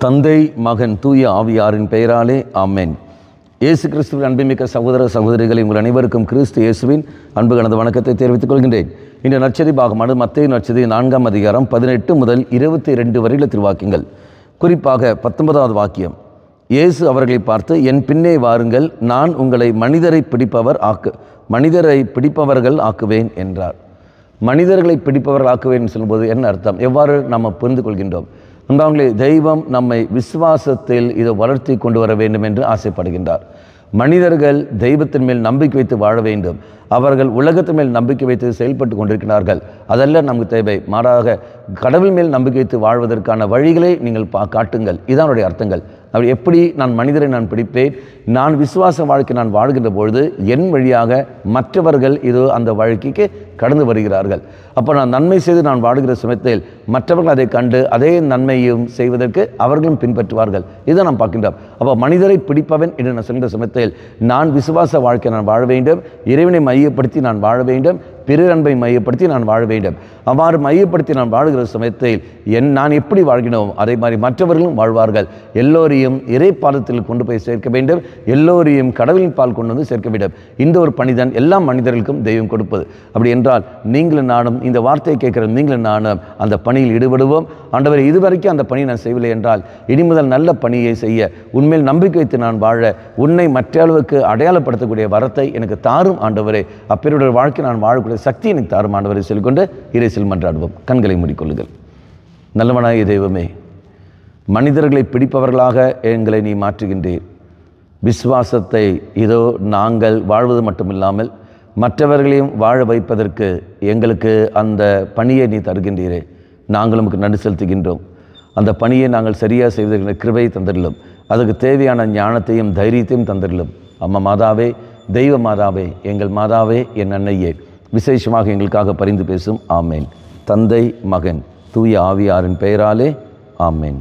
தந்தை மகன் தூய ஆவியாரின் பெயராலே ஆமென். இயேசு கிறிஸ்துவின் அன்புமிக்க சகோதர சகோதரிகளை உங்கள் அனைவருக்கும் கிறிஸ்து இயேசுவின் அன்பு கலந்த வணக்கத்தை தெரிவித்துக் கொள்கின்றேன். இந்த நற்செய்தி பாகமானது மத்தேயு நற்செய்தி 4ஆம் அதிகாரம் 18 முதல் 22 வரையில திருவாக்கியங்கள். குறிப்பாக 19வது வாக்கியம், இயேசு அவர்களை பார்த்து, என் பின்னே வாருங்கள், நான் உங்களை மனிதரை பிடிப்பவர்கள் ஆக்குவேன் என்றார். மனிதர்களை பிடிப்பவர்கள் ஆக்குவேன் சொல்லும்போது என்ன அர்த்தம், எவ்வாறு நம்ம புரிந்து கொள்கின்றோம்? அன்பார்களே, தெய்வம் நம்மை விசுவாசத்தில் இதை வளர்த்தி கொண்டு வர வேண்டும் என்று ஆசைப்படுகின்றார். மனிதர்கள் தெய்வத்தின் மேல் நம்பிக்கை வைத்து வாழ வேண்டும். அவர்கள் உலகத்தின் மேல் நம்பிக்கை வைத்து செயல்பட்டு கொண்டிருக்கிறார்கள். அதல்ல நமக்கு தேவை. மாறாக கடவுள் மேல் நம்பிக்கை வைத்து வாழ்வதற்கான வழிகளை நீங்கள் காட்டுங்கள். இதானுடைய அர்த்தங்கள். அப்படி எப்படி நான் மனிதரை நான் பிடிப்பேன்? நான் விசுவாச வாழ்க்கை நான் வாழ்கின்ற பொழுது என் வழியாக மற்றவர்கள் அந்த வாழ்க்கைக்கு கடந்து வருகிறார்கள். அப்போ நான் நன்மை செய்து நான் வாழ்கிற சமயத்தில் மற்றவர்கள் அதை கண்டு அதே நன்மையும் செய்வதற்கு அவர்களும் பின்பற்றுவார்கள். இதை நாம் பார்க்கின்றோம். அப்போ மனிதரை பிடிப்பவன் என்று நான் சொல்கிற சமயத்தில் நான் விசுவாச வாழ்க்கை நான் வாழ வேண்டும், இறைவனை மையப்படுத்தி நான் வாழ வேண்டும், பிறர் அன்பை மையப்படுத்தி நான் வாழ வேண்டும். அவ்வாறு மையப்படுத்தி நான் வாழுகிற சமயத்தில் நான் எப்படி வாழ்கிறோம் அதே மாதிரி மற்றவர்களும் வாழ்வார்கள். எல்லோரையும் இறை பாதத்தில் கொண்டு போய் சேர்க்க வேண்டும், எல்லோரையும் கடவுளின் பால் கொண்டு வந்து சேர்க்க வேண்டும். இந்த ஒரு பணிதான் எல்லா மனிதர்களுக்கும் தெய்வம் கொடுப்பது. அப்படி என்றால் நீங்களும் நானும் இந்த வார்த்தையை கேட்கிற நீங்களும் நானும் அந்த பணியில் ஈடுபடுவோம். ஆண்டவரை, இதுவரைக்கும் அந்த பணி நான் செய்யவில்லை என்றால் இனி முதல் நல்ல பணியை செய்ய உண்மையில் நம்பிக்கை வைத்து நான் வாழ உன்னை மற்ற அளவுக்கு அடையாளப்படுத்தக்கூடிய வரத்தை எனக்கு தாரும் ஆண்டவரே. அப்பேருடைய வாழ்க்கை நான் வாழக்கூடிய சக்தி எனக்கு தாரும் ஆண்டவரை சொல்லிக்கொண்டு இறைசில் மன்றாடுவோம். கண்களை மூடிக்கொள்ளுங்கள். நல்லவனாய தெய்வமே, மனிதர்களை பிடிப்பவர்களாக எங்களை நீ மாற்றுகின்றீர். விசுவாசத்தை இதோ நாங்கள் வாழ்வது மட்டுமில்லாமல் மற்றவர்களையும் வாழ வைப்பதற்கு எங்களுக்கு அந்த பணியை நீ தருகின்றீரே. நாங்கள் உமக்கு நன்றி செலுத்துகின்றோம். அந்த பணியை நாங்கள் சரியாக செய்வதற்கு கிருபையை தந்திரலும், அதுக்கு தேவையான ஞானத்தையும் தைரியத்தையும் தந்திரலும். அம்மா மாதாவே, தெய்வ மாதாவே, எங்கள் மாதாவே, என் அன்னையே, விசேஷமாக எங்களுக்காக பரிந்து பேசும். ஆமேன். தந்தை மகன் தூய ஆவியாரின் பெயராலே ஆமேன்.